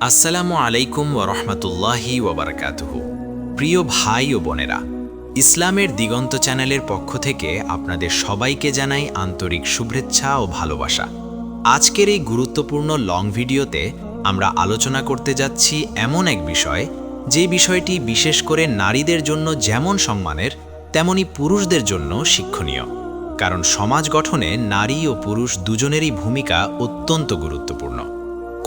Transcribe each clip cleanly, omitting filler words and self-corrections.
আসসালামু আলাইকুম ওরহমতুল্লাহি ওবরাকাতুহু। প্রিয় ভাই ও বোনেরা, ইসলামের দিগন্ত চ্যানেলের পক্ষ থেকে আপনাদের সবাইকে জানাই আন্তরিক শুভেচ্ছা ও ভালোবাসা। আজকের এই গুরুত্বপূর্ণ লং ভিডিওতে আমরা আলোচনা করতে যাচ্ছি এমন এক বিষয়, যে বিষয়টি বিশেষ করে নারীদের জন্য যেমন সম্মানের, তেমনি পুরুষদের জন্য শিক্ষণীয়। কারণ সমাজ গঠনে নারী ও পুরুষ দুজনেরই ভূমিকা অত্যন্ত গুরুত্বপূর্ণ।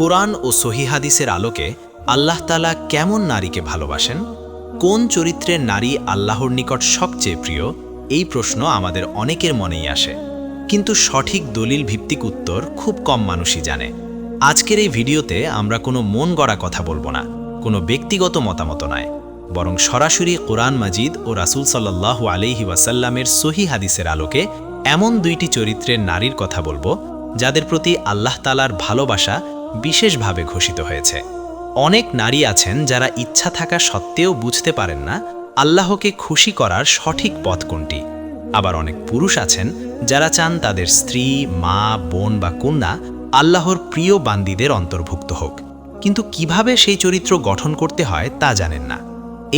কোরআন ও সহিহ হাদিসের আলোকে আল্লাহ তাআলা কেমন নারীকে ভালোবাসেন, কোন চরিত্রের নারী আল্লাহর নিকট সবচেয়ে প্রিয়, এই প্রশ্ন আমাদের অনেকের মনেই আসে, কিন্তু সঠিক দলিল ভিত্তিক উত্তর খুব কম মানুষই জানে। আজকের এই ভিডিওতে আমরা কোনো মন গড়া কথা বলবো না, কোনো ব্যক্তিগত মতামত নয়, বরং সরাসরি কোরআন মাজিদ ও রাসূল সাল্লাল্লাহু আলাইহি ওয়াসাল্লামের সহিহ হাদিসের আলোকে এমন দুইটি চরিত্রের নারীর কথা বলবো, যাদের প্রতি আল্লাহ তাআলার ভালোবাসা বিশেষভাবে ঘোষিত হয়েছে। অনেক নারী আছেন যারা ইচ্ছা থাকা সত্ত্বেও বুঝতে পারেন না আল্লাহকে খুশি করার সঠিক পথ কোনটি। আবার অনেক পুরুষ আছেন যারা চান তাদের স্ত্রী, মা, বোন বা কন্যা আল্লাহর প্রিয় বান্দীদের অন্তর্ভুক্ত হোক, কিন্তু কিভাবে সেই চরিত্র গঠন করতে হয় তা জানেন না।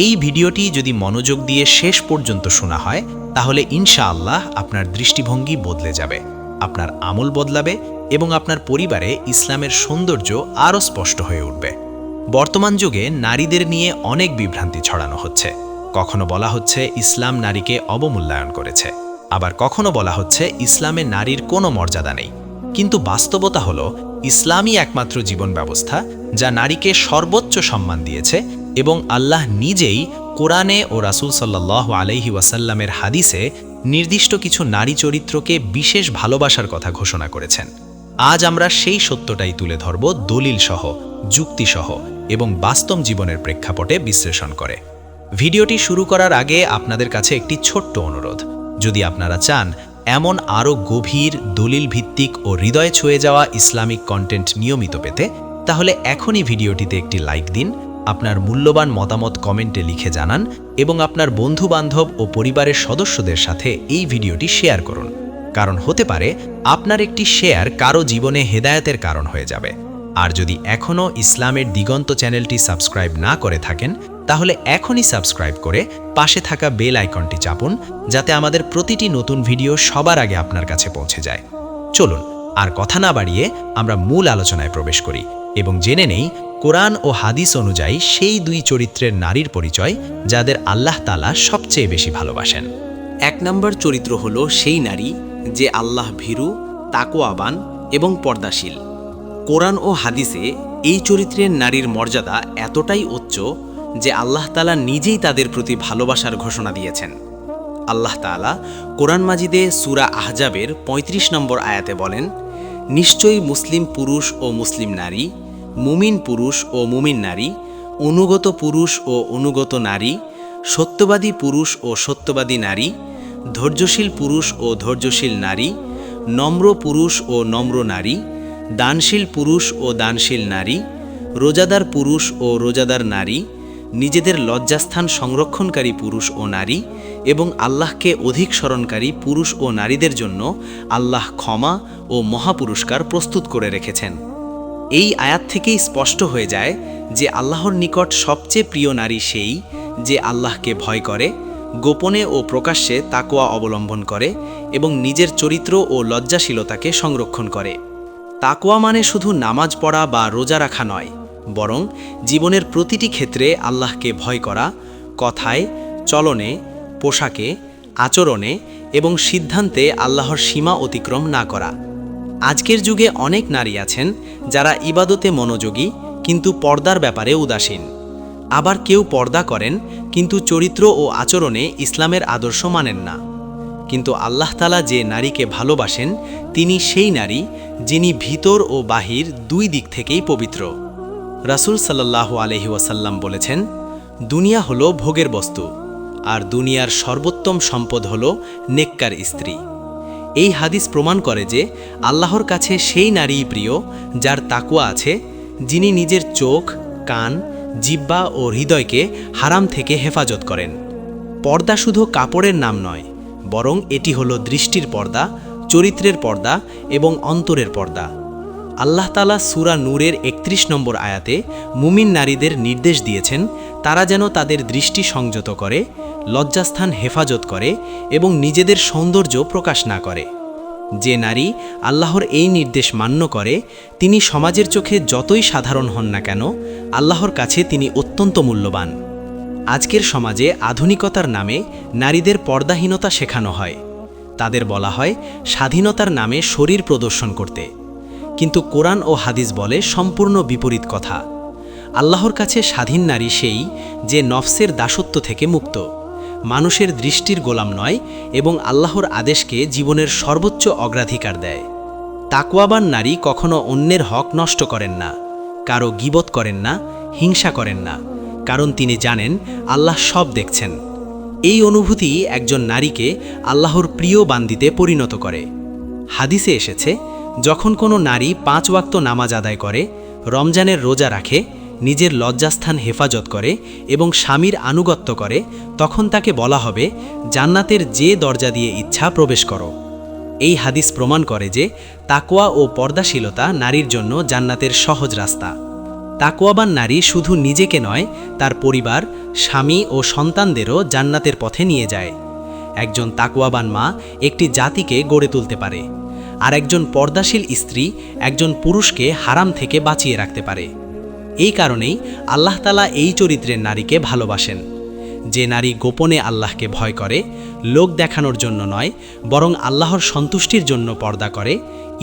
এই ভিডিওটি যদি মনোযোগ দিয়ে শেষ পর্যন্ত শোনা হয়, তাহলে ইনশাআল্লাহ আপনার দৃষ্টিভঙ্গি বদলে যাবে, আপনার আমল বদলাবে এবং আপনার পরিবারে ইসলামের সৌন্দর্য আরও স্পষ্ট হয়ে উঠবে। বর্তমান যুগে নারীদের নিয়ে অনেক বিভ্রান্তি ছড়ানো হচ্ছে। কখনো বলা হচ্ছে ইসলাম নারীকে অবমূল্যায়ন করেছে, আবার কখনো বলা হচ্ছে ইসলামে নারীর কোনো মর্যাদা নেই। কিন্তু বাস্তবতা হলো, ইসলামই একমাত্র জীবন ব্যবস্থা যা নারীকে সর্বোচ্চ সম্মান দিয়েছে, এবং আল্লাহ নিজেই কোরআনে ও রাসূল সাল্লাল্লাহু আলাইহি ওয়াসাল্লামের হাদিসে নির্দিষ্ট কিছু নারী চরিত্রকে বিশেষ ভালোবাসার কথা ঘোষণা করেছেন। আজ আমরা সেই সত্যটাই তুলে ধরব দলিলসহ, যুক্তিসহ এবং বাস্তব জীবনের প্রেক্ষাপটে বিশ্লেষণ করে। ভিডিওটি শুরু করার আগে আপনাদের কাছে একটি ছোট্ট অনুরোধ, যদি আপনারা চান এমন আরও গভীর, দলিল ভিত্তিক ও হৃদয়ে ছুঁয়ে যাওয়া ইসলামিক কন্টেন্ট নিয়মিত পেতে, তাহলে এখনই ভিডিওটিতে একটি লাইক দিন, আপনার মূল্যবান মতামত কমেন্টে লিখে জানান এবং আপনার বন্ধু-বান্ধব ও পরিবারের সদস্যদের সাথে এই ভিডিওটি শেয়ার করুন। কারণ হতে পারে আপনার একটি শেয়ার কারো জীবনে হেদায়েতের কারণ হয়ে যাবে। আর যদি এখনও ইসলামের দিগন্ত চ্যানেলটি সাবস্ক্রাইব না করে থাকেন, তাহলে এখনই সাবস্ক্রাইব করে পাশে থাকা বেল আইকনটি চাপুন, যাতে আমাদের প্রতিটি নতুন ভিডিও সবার আগে আপনার কাছে পৌঁছে যায়। চলুন আর কথা না বাড়িয়ে আমরা মূল আলোচনায় প্রবেশ করি এবং জেনে নেই কোরআন ও হাদিস অনুযায়ী সেই দুই চরিত্রের নারীর পরিচয়, যাদের আল্লাহ তাআলা সবচেয়ে বেশি ভালোবাসেন। 1 নম্বর চরিত্র হলো সেই নারী যে আল্লাহ ভীরু, তাকওয়াবান এবং পর্দাশীল। কোরআন ও হাদিসে এই চরিত্রের নারীর মর্যাদা এতটাই উচ্চ যে আল্লাহ তাআলা নিজেই তাদের প্রতি ভালোবাসার ঘোষণা দিয়েছেন। আল্লাহ তাআলা কোরআন মাজিদে সূরা আহজাবের 35 নম্বর আয়াতে বলেন, নিশ্চয়ই মুসলিম পুরুষ ও মুসলিম নারী, মুমিন পুরুষ ও মুমিন নারী, অনুগত পুরুষ ও অনুগত নারী, সত্যবাদী পুরুষ ও সত্যবাদী নারী, ধৈর্যশীল পুরুষ ও ধৈর্যশীল নারী, নম্র পুরুষ ও নম্র নারী, দানশীল পুরুষ ও দানশীল নারী, রোজাদার পুরুষ ও রোজাদার নারী, নিজেদের লজ্জাস্থান সংরক্ষণকারী পুরুষ ও নারী এবং আল্লাহকে অধিক স্মরণকারী পুরুষ ও নারীদের জন্য আল্লাহ ক্ষমা ও মহাপুরস্কার প্রস্তুত করে রেখেছেন। এই আয়াত থেকেই স্পষ্ট হয়ে যায় যে আল্লাহর নিকট সবচেয়ে প্রিয় নারী সেই যে আল্লাহকে ভয় করে, গোপনে ও প্রকাশ্যে তাকওয়া অবলম্বন করে এবং নিজের চরিত্র ও লজ্জাশীলতাকে সংরক্ষণ করে। তাকওয়া মানে শুধু নামাজ পড়া বা রোজা রাখা নয়, বরং জীবনের প্রতিটি ক্ষেত্রে আল্লাহকে ভয় করা, কথায়, চলনে, পোশাকে, আচরণে এবং সিদ্ধান্তে আল্লাহর সীমা অতিক্রম না করা। আজকের যুগে অনেক নারী আছেন যারা ইবাদতে মনোযোগী কিন্তু পর্দার ব্যাপারে উদাসীন। আবার কেউ পর্দা করেন কিন্তু চরিত্র ও আচরণে ইসলামের আদর্শ মানেন না। কিন্তু আল্লাহ তাআলা যে নারীকে ভালোবাসেন, তিনি সেই নারী যিনি ভিতর ও বাহির দুই দিক থেকেই পবিত্র। রাসূল সাল্লাল্লাহু আলাইহি ওয়াসাল্লাম বলেছেন, দুনিয়া হলো ভোগের বস্তু, আর দুনিয়ার সর্বোত্তম সম্পদ হলো নেককার স্ত্রী। এই হাদিস প্রমাণ করে যে আল্লাহর কাছে সেই নারীই প্রিয় যার তাকওয়া আছে, যিনি নিজের চোখ, কান, জিহ্বা ও হৃদয়কে হারাম থেকে হেফাজত করেন। পর্দা শুধু কাপড়ের নাম নয়, বরং এটি হলো দৃষ্টির পর্দা, চরিত্রের পর্দা এবং অন্তরের পর্দা। আল্লাহ তাআলা সূরা নূরের ৩১ নম্বর আয়াতে মুমিন নারীদের নির্দেশ দিয়েছেন তারা যেন তাদের দৃষ্টি সংযত করে, লজ্জাস্থান হেফাজত করে এবং নিজেদের সৌন্দর্য প্রকাশ না করে। যে নারী আল্লাহর এই নির্দেশ মান্য করে তিনি সমাজের চোখে যতই সাধারণ হন না কেন, আল্লাহর কাছে তিনি অত্যন্ত মূল্যবান। আজকের সমাজে আধুনিকতার নামে নারীদের পর্দাহীনতা শেখানো হয়। তাদের বলা হয় স্বাধীনতার নামে শরীর প্রদর্শন করতে, কিন্তু কোরআন ও হাদিস বলে সম্পূর্ণ বিপরীত কথা। আল্লাহর কাছে স্বাধীন নারী সেই যে নফসের দাসত্ব থেকে মুক্ত, মানুষের দৃষ্টির গোলাম নয় এবং আল্লাহর আদেশকে জীবনের সর্বোচ্চ অগ্রাধিকার দেয়। তাকওয়াবান নারী কখনো অন্যের হক নষ্ট করেন না, কারো গীবত করেন না, হিংসা করেন না, কারণ তিনি জানেন আল্লাহ সব দেখছেন। এই অনুভূতি একজন নারীকে আল্লাহর প্রিয় বান্দিতে পরিণত করে। হাদিসে এসেছে, যখন কোনো নারী 5 ওয়াক্ত নামাজ আদায় করে, রমজানের রোজা রাখে, নিজের লজ্জাস্থান হেফাজত করে এবং স্বামীর আনুগত্য করে, তখন তাকে বলা হবে জান্নাতের যে দরজা দিয়ে ইচ্ছা প্রবেশ করো। এই হাদিস প্রমাণ করে যে তাকওয়া ও পর্দাশীলতা নারীর জন্য জান্নাতের সহজ রাস্তা। তাকওয়াবান নারী শুধু নিজেকে নয়, তার পরিবার, স্বামী ও সন্তানদেরও জান্নাতের পথে নিয়ে যায়। একজন তাকওয়াবান মা একটি জাতিকে গড়ে তুলতে পারে, আর একজন পর্দাশীল স্ত্রী একজন পুরুষকে হারাম থেকে বাঁচিয়ে রাখতে পারে। এই কারণেই আল্লাহ তাআলা এই চরিত্রের নারীকে ভালোবাসেন। যে নারী গোপনে আল্লাহকে ভয় করে, লোক দেখানোর জন্য নয় বরং আল্লাহর সন্তুষ্টির জন্য পর্দা করে,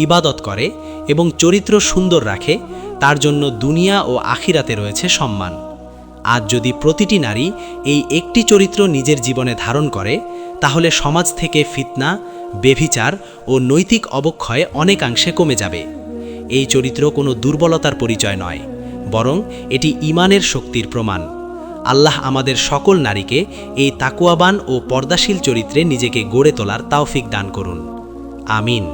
ইবাদত করে এবং চরিত্র সুন্দর রাখে, তার জন্য দুনিয়া ও আখিরাতে রয়েছে সম্মান। আজ যদি প্রতিটি নারী এই একটি চরিত্র নিজের জীবনে ধারণ করে, তাহলে সমাজ থেকে ফিতনা, বেভিচার ও নৈতিক অবক্ষয় অনেকাংশে কমে যাবে। এই চরিত্র কোনো দুর্বলতার পরিচয় নয়, বরং এটি ঈমানের শক্তির প্রমাণ। আল্লাহ আমাদের সকল নারীকে এই তাকওয়াবান ও পর্দাশীল চরিত্রে নিজেকে গড়ে তোলার তাওফিক দান করুন। আমিন।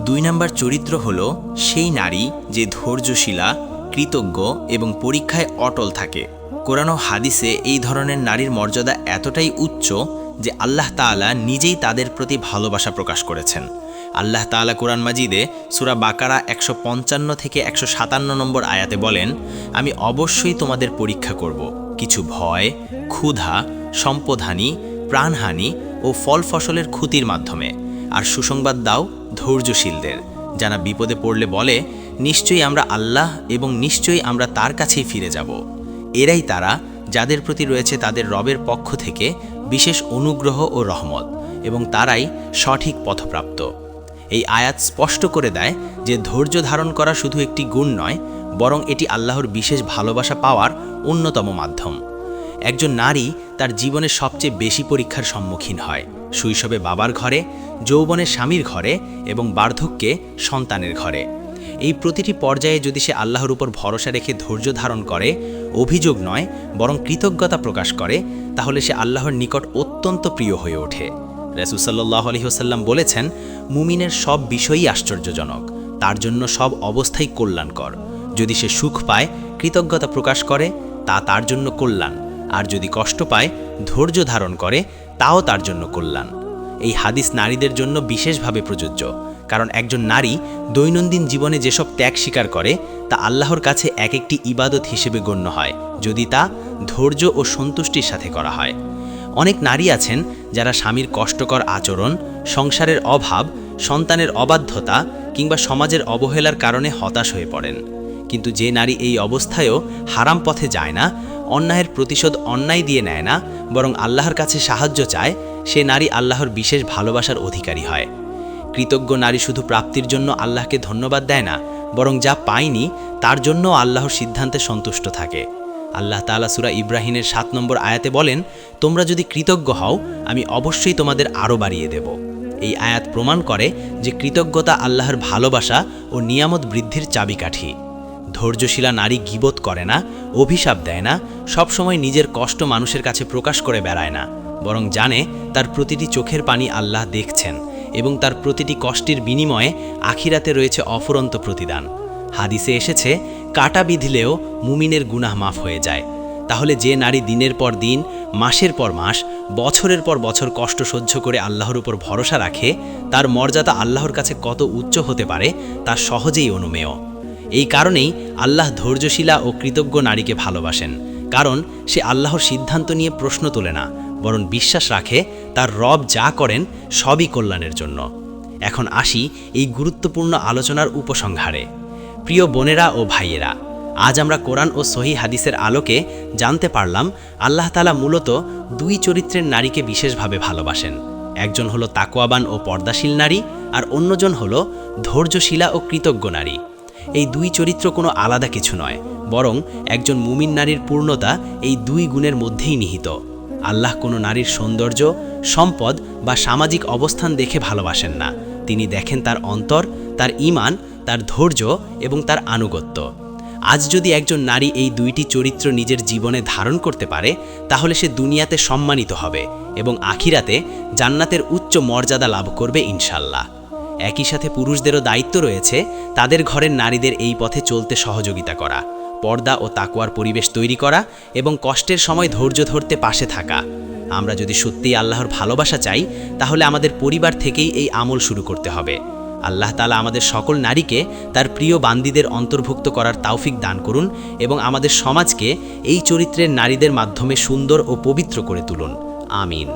2 নম্বর চরিত্র হল সেই নারী যে ধৈর্যশীলা, কৃতজ্ঞ এবং পরীক্ষায় অটল থাকে। কোরআন ও হাদিসে এই ধরনের নারীর মর্যাদা এতটাই উচ্চ যে আল্লাহ তাআলা নিজেই তাদের প্রতি ভালোবাসা প্রকাশ করেছেন। আল্লাহ তাআলা কোরআন মাজিদে সূরা বাকারা 155 থেকে 157 নম্বর আয়াতে বলেন, আমি অবশ্যই তোমাদের পরীক্ষা করব কিছু ভয়, ক্ষুধা, সম্পদহানি, প্রাণহানি ও ফল ফসলের ক্ষতির মাধ্যমে, আর সুসংবাদ দাও ধৈর্যশীলদের, যারা বিপদে পড়লে বলে নিশ্চয়ই আমরা আল্লাহ এবং নিশ্চয়ই আমরা তার কাছেই ফিরে যাব। এরাই তারা যাদের প্রতি রয়েছে তাদের রবের পক্ষ থেকে বিশেষ অনুগ্রহ ও রহমত, এবং তারাই সঠিক পথপ্রাপ্ত। এই আয়াত স্পষ্ট করে দেয় যে ধৈর্য ধারণ করা শুধু একটি গুণ নয়, বরং এটি আল্লাহর বিশেষ ভালোবাসা পাওয়ার অন্যতম মাধ্যম। একজন নারী তার জীবনে সবচেয়ে বেশি পরীক্ষার সম্মুখীন হয় শৈশবে বাবার ঘরে, যৌবনে স্বামীর ঘরে এবং বার্ধক্যে সন্তানের ঘরে। এই প্রতিটি পর্যায়ে যদি সে আল্লাহর উপর ভরসা রেখে ধৈর্য ধারণ করে, অভিযোগ নয় বরং কৃতজ্ঞতা প্রকাশ করে, তাহলে সে আল্লাহর নিকট অত্যন্ত প্রিয় হয়ে ওঠে। রাসূল সাল্লাল্লাহু আলাইহি ওয়াসাল্লাম বলেছেন, মুমিনের সব বিষয়ই আশ্চর্যজনক, তার জন্য সব অবস্থাই কল্যাণকর। যদি সে সুখ পায়, কৃতজ্ঞতা প্রকাশ করে, তা তার জন্য কল্যাণ, আর যদি কষ্ট পায়, ধৈর্য ধারণ করে, তাও তার জন্য কল্যাণ। এই হাদিস নারীদের জন্য বিশেষভাবে প্রযোজ্য, কারণ একজন নারী দৈনন্দিন জীবনে যেসব ত্যাগ স্বীকার করে তা আল্লাহর কাছে এক একটি ইবাদত হিসেবে গণ্য হয়, যদি তা ধৈর্য ও সন্তুষ্টির সাথে করা হয়। অনেক নারী আছেন যারা স্বামীর কষ্টকর আচরণ, সংসারের অভাব, সন্তানের অবাধ্যতা কিংবা সমাজের অবহেলার কারণে হতাশ হয়ে পড়েন। কিন্তু যে নারী এই অবস্থায়ও হারাম পথে যায় না, অন্যায়ের প্রতিশোধ অন্যায় দিয়ে নেয় না, বরং আল্লাহর কাছে সাহায্য চায়, সে নারী আল্লাহর বিশেষ ভালোবাসার অধিকারী হয়। কৃতজ্ঞ নারী শুধু প্রাপ্তির জন্য আল্লাহকে ধন্যবাদ দেয় না, বরং যা পায়নি তার জন্য আল্লাহর সিদ্ধান্তে সন্তুষ্ট থাকে। আল্লাহ তাআলা সূরা ইব্রাহিমের 7 নম্বর আয়াতে বলেন, তোমরা যদি কৃতজ্ঞ হও আমি অবশ্যই তোমাদের আরও বাড়িয়ে দেব। এই আয়াত প্রমাণ করে যে কৃতজ্ঞতা আল্লাহর ভালোবাসা ও নিয়ামত বৃদ্ধির চাবিকাঠি। ধৈর্যশীলা নারী গীবত করে না, অভিশাপ দেয় না, সবসময় নিজের কষ্ট মানুষের কাছে প্রকাশ করে বেড়ায় না, বরং জানে তার প্রতিটি চোখের পানি আল্লাহ দেখছেন এবং তার প্রতিটি কষ্টের বিনিময়ে আখিরাতে রয়েছে অফুরন্ত প্রতিদান। হাদিসে এসেছে, কাটা বিঁধলেও মুমিনের গুনাহ মাফ হয়ে যায়। তাহলে যে নারী দিনের পর দিন, মাসের পর মাস, বছরের পর বছর কষ্ট সহ্য করে আল্লাহর উপর ভরসা রাখে, তার মর্যাদা আল্লাহর কাছে কত উচ্চ হতে পারে তা সহজেই অনুমেয়। এই কারণেই আল্লাহ ধৈর্যশীলা ও কৃতজ্ঞ নারীকে ভালোবাসেন, কারণ সে আল্লাহর সিদ্ধান্ত নিয়ে প্রশ্ন তোলে না, বরং বিশ্বাস রাখে তার রব যা করেন সবই কল্যাণের জন্য। এখন আসি এই গুরুত্বপূর্ণ আলোচনার উপসংহারে। প্রিয় বোনেরা ও ভাইয়েরা, আজ আমরা কোরআন ও সহিহ হাদিসের আলোকে জানতে পারলাম আল্লাহ তাআলা মূলত দুই চরিত্রের নারীকে বিশেষভাবে ভালোবাসেন। একজন হলো তাকওয়াবান ও পর্দাশীল নারী, আর অন্যজন হলো ধৈর্যশীলা ও কৃতজ্ঞ নারী। এই দুই চরিত্র কোনো আলাদা কিছু নয়, বরং একজন মুমিন নারীর পূর্ণতা এই দুই গুণের মধ্যেই নিহিত। আল্লাহ কোনো নারীর সৌন্দর্য, সম্পদ বা সামাজিক অবস্থান দেখে ভালোবাসেন না। তিনি দেখেন তার অন্তর, তার ঈমান, তার ধৈর্য এবং তার আনুগত্য। আজ যদি একজন নারী এই দুইটি চরিত্র নিজের জীবনে ধারণ করতে পারে, তাহলে সে দুনিয়াতে সম্মানিত হবে এবং আখিরাতে জান্নাতের উচ্চ মর্যাদা লাভ করবে ইনশাল্লাহ। একই সাথে পুরুষদেরও দায়িত্ব রয়েছে তাদের ঘরের নারীদের এই পথে চলতে সহযোগিতা করা, পর্দা ও তাকওয়ার পরিবেশ তৈরি করা এবং কষ্টের সময় ধৈর্য ধরতে পাশে থাকা। আমরা যদি সত্যিই আল্লাহর ভালোবাসা চাই, তাহলে আমাদের পরিবার থেকেই এই আমল শুরু করতে হবে। আল্লাহ তাআলা আমাদের সকল নারীকে তার প্রিয় বান্দীদের অন্তর্ভুক্ত করার তৌফিক দান করুন এবং আমাদের সমাজকে এই চরিত্রের নারীদের মাধ্যমে সুন্দর ও পবিত্র করে তুলুন। আমিন।